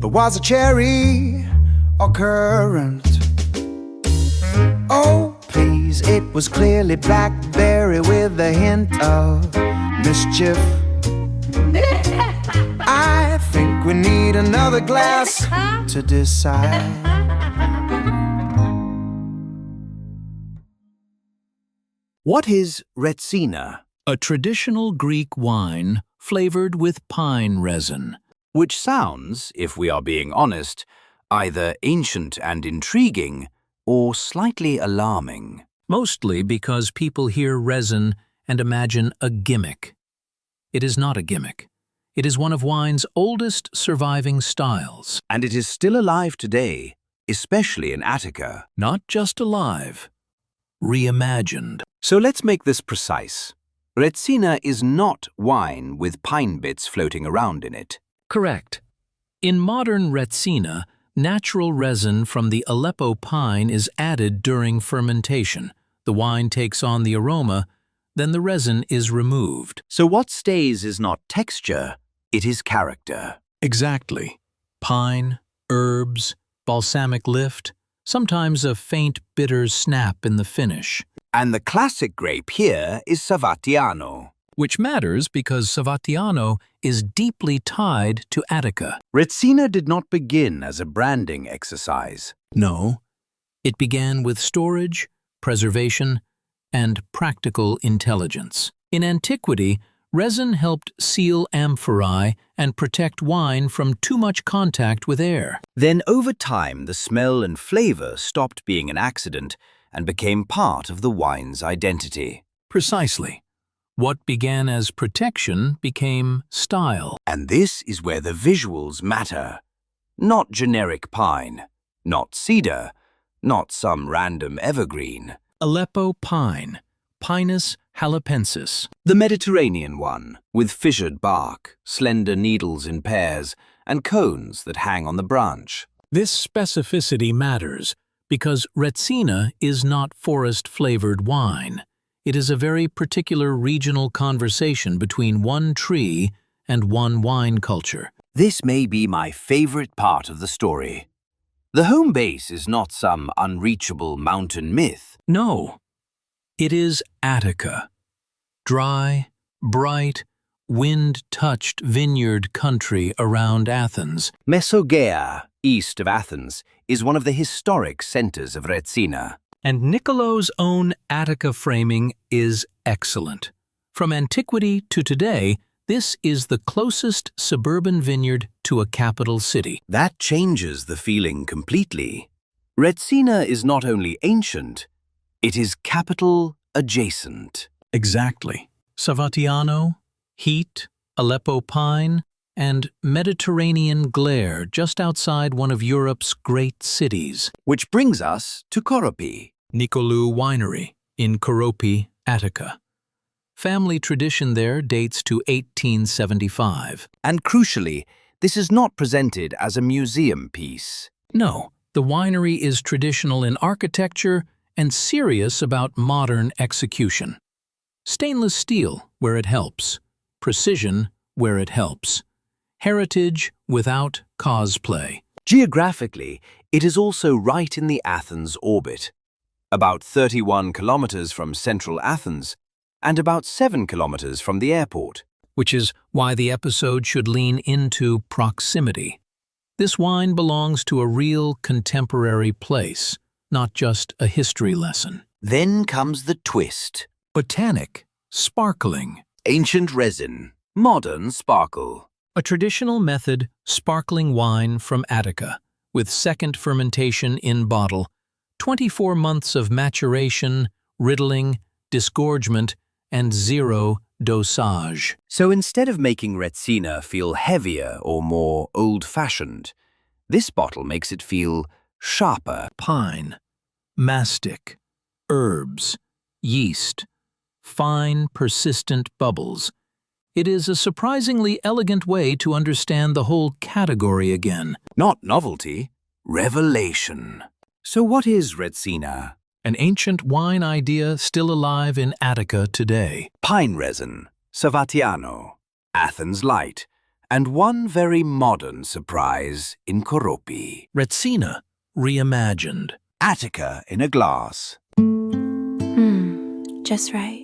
But was it cherry or currant? Oh, please, it was clearly blackberry with a hint of mischief. I think we need another glass to decide. What is Retsina? A traditional Greek wine flavored with pine resin. Which sounds, if we are being honest, either ancient and intriguing or slightly alarming. Mostly because people hear resin and imagine a gimmick. It is not a gimmick. It is one of wine's oldest surviving styles. And it is still alive today, especially in Attica. Not just alive, reimagined. So let's make this precise. Retsina is not wine with pine bits floating around in it. Correct. In modern Retsina, natural resin from the Aleppo pine is added during fermentation. The wine takes on the aroma, then the resin is removed. So what stays is not texture, it is character. Exactly. Pine, herbs, balsamic lift, sometimes a faint bitter snap in the finish. And the classic grape here is Savatiano. Which matters because Savatiano is deeply tied to Attica. Retsina did not begin as a branding exercise. No, it began with storage, preservation, and practical intelligence. In antiquity, resin helped seal amphorae and protect wine from too much contact with air. Then over time, the smell and flavor stopped being an accident and became part of the wine's identity. Precisely. What began as protection became style. And this is where the visuals matter. Not generic pine, not cedar, not some random evergreen. Aleppo pine, Pinus halepensis. The Mediterranean one, with fissured bark, slender needles in pairs, and cones that hang on the branch. This specificity matters because Retsina is not forest-flavored wine. It is a very particular regional conversation between one tree and one wine culture. This may be my favorite part of the story. The home base is not some unreachable mountain myth. No, it is Attica. Dry, bright, wind-touched vineyard country around Athens. Mesogaea, east of Athens, is one of the historic centers of Retsina. And Nikolau's own Attica framing is excellent. From antiquity to today, this is the closest suburban vineyard to a capital city. That changes the feeling completely. Retsina is not only ancient, it is capital adjacent. Exactly. Savatiano, heat, Aleppo pine, and Mediterranean glare just outside one of Europe's great cities. Which brings us to Koropi. Nikolou Winery in Koropi, Attica. Family tradition there dates to 1875. And crucially, this is not presented as a museum piece. No, the winery is traditional in architecture and serious about modern execution. Stainless steel where it helps, precision where it helps, heritage without cosplay. Geographically, it is also right in the Athens orbit, about 31 kilometers from central Athens and about 7 kilometers from the airport. Which is why the episode should lean into proximity. This wine belongs to a real contemporary place, not just a history lesson. Then comes the twist. Botanic Sparkling. Ancient resin, modern sparkle. A traditional method sparkling wine from Attica, with second fermentation in bottle, 24 months of maturation, riddling, disgorgement, and zero dosage. So instead of making Retsina feel heavier or more old-fashioned, this bottle makes it feel sharper. Pine, mastic, herbs, yeast, fine, persistent bubbles. It is a surprisingly elegant way to understand the whole category again. Not novelty, revelation. So what is Retsina? An ancient wine idea still alive in Attica today. Pine resin, Savatiano, Athens light, and one very modern surprise in Koropi. Retsina, reimagined. Attica in a glass. Just right.